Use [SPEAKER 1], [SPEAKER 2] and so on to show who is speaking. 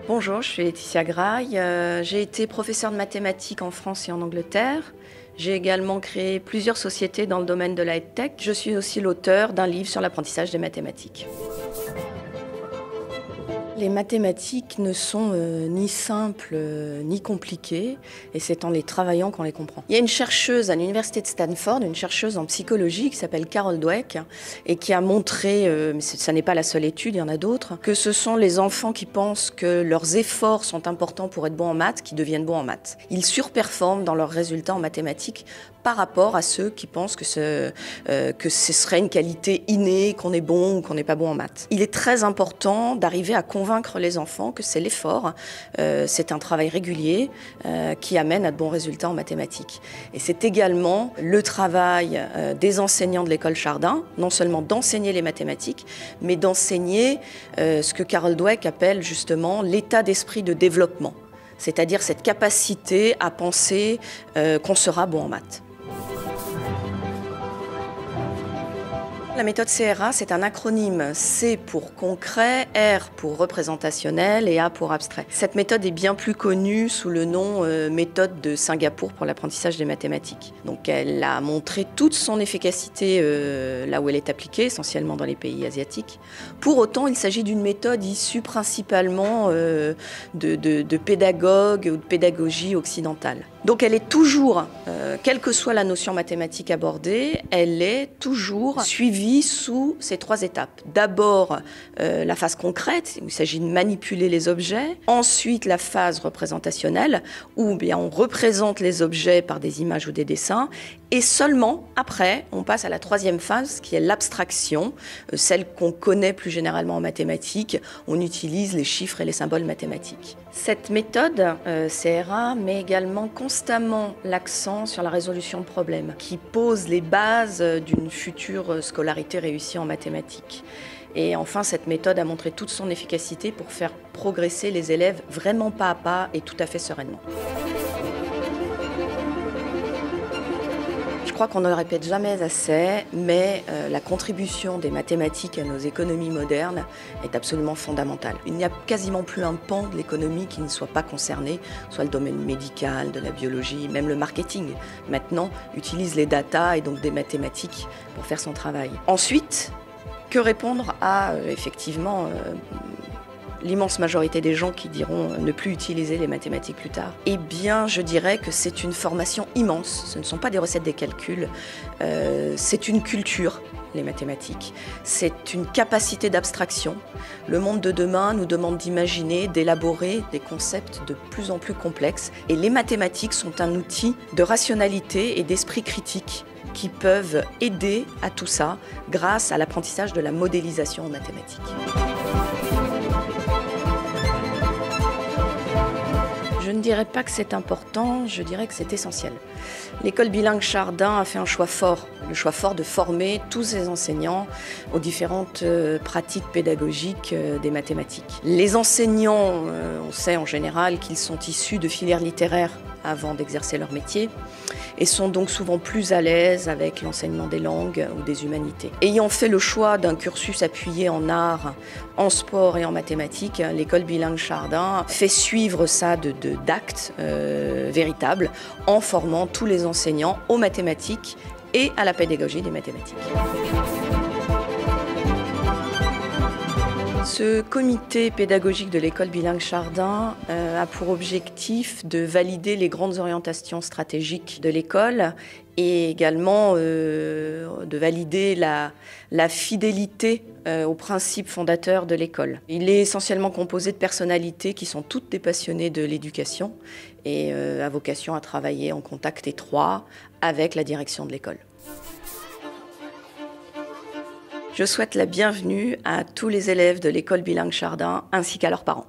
[SPEAKER 1] Bonjour, je suis Laetitia Graille. J'ai été professeure de mathématiques en France et en Angleterre. J'ai également créé plusieurs sociétés dans le domaine de la EdTech. Je suis aussi l'auteur d'un livre sur l'apprentissage des mathématiques. Les mathématiques ne sont ni simples ni compliquées, et c'est en les travaillant qu'on les comprend. Il y a une chercheuse à l'université de Stanford, une chercheuse en psychologie qui s'appelle Carol Dweck, et qui a montré, mais ça n'est pas la seule étude, il y en a d'autres, que ce sont les enfants qui pensent que leurs efforts sont importants pour être bons en maths qui deviennent bons en maths. Ils surperforment dans leurs résultats en mathématiques par rapport à ceux qui pensent que ce serait une qualité innée, qu'on est bon ou qu'on n'est pas bon en maths. Il est très important d'arriver à convaincre les enfants que c'est l'effort, c'est un travail régulier qui amène à de bons résultats en mathématiques. Et c'est également le travail des enseignants de l'école Chardin, non seulement d'enseigner les mathématiques, mais d'enseigner ce que Carol Dweck appelle justement l'état d'esprit de développement, c'est-à-dire cette capacité à penser qu'on sera bon en maths. La méthode CRA, c'est un acronyme. C pour concret, R pour représentationnel et A pour abstrait. Cette méthode est bien plus connue sous le nom méthode de Singapour pour l'apprentissage des mathématiques. Donc elle a montré toute son efficacité là où elle est appliquée, essentiellement dans les pays asiatiques. Pour autant, il s'agit d'une méthode issue principalement de pédagogues ou de pédagogie occidentale. Donc elle est toujours, quelle que soit la notion mathématique abordée, elle est toujours suivie sous ces trois étapes. D'abord, la phase concrète, où il s'agit de manipuler les objets. Ensuite, la phase représentationnelle, où bien, on représente les objets par des images ou des dessins. Et seulement après, on passe à la troisième phase, qui est l'abstraction, celle qu'on connaît plus généralement en mathématiques. On utilise les chiffres et les symboles mathématiques. Cette méthode, CRA, met également constamment l'accent sur la résolution de problèmes, qui pose les bases d'une future scolarité réussie en mathématiques. Et enfin, cette méthode a montré toute son efficacité pour faire progresser les élèves vraiment pas à pas et tout à fait sereinement. Je crois qu'on ne le répète jamais assez, mais la contribution des mathématiques à nos économies modernes est absolument fondamentale. Il n'y a quasiment plus un pan de l'économie qui ne soit pas concerné, soit le domaine médical, de la biologie, même le marketing. Maintenant, utilise les datas et donc des mathématiques pour faire son travail. Ensuite, que répondre à, effectivement, l'immense majorité des gens qui diront ne plus utiliser les mathématiques plus tard? Eh bien, je dirais que c'est une formation immense. Ce ne sont pas des recettes, des calculs. C'est une culture, les mathématiques. C'est une capacité d'abstraction. Le monde de demain nous demande d'imaginer, d'élaborer des concepts de plus en plus complexes. Et les mathématiques sont un outil de rationalité et d'esprit critique qui peuvent aider à tout ça grâce à l'apprentissage de la modélisation en mathématiques. Je ne dirais pas que c'est important, je dirais que c'est essentiel. L'école bilingue Chardin a fait un choix fort, le choix fort de former tous ses enseignants aux différentes pratiques pédagogiques des mathématiques. Les enseignants, on sait en général qu'ils sont issus de filières littéraires avant d'exercer leur métier et sont donc souvent plus à l'aise avec l'enseignement des langues ou des humanités. Ayant fait le choix d'un cursus appuyé en art, en sport et en mathématiques, l'école bilingue Chardin fait suivre ça d'actes véritables en formant tous les enseignants aux mathématiques et à la pédagogie des mathématiques. Ce comité pédagogique de l'école bilingue Chardin a pour objectif de valider les grandes orientations stratégiques de l'école et également de valider la fidélité aux principes fondateurs de l'école. Il est essentiellement composé de personnalités qui sont toutes des passionnées de l'éducation et à vocation à travailler en contact étroit avec la direction de l'école. Je souhaite la bienvenue à tous les élèves de l'école bilingue Chardin ainsi qu'à leurs parents.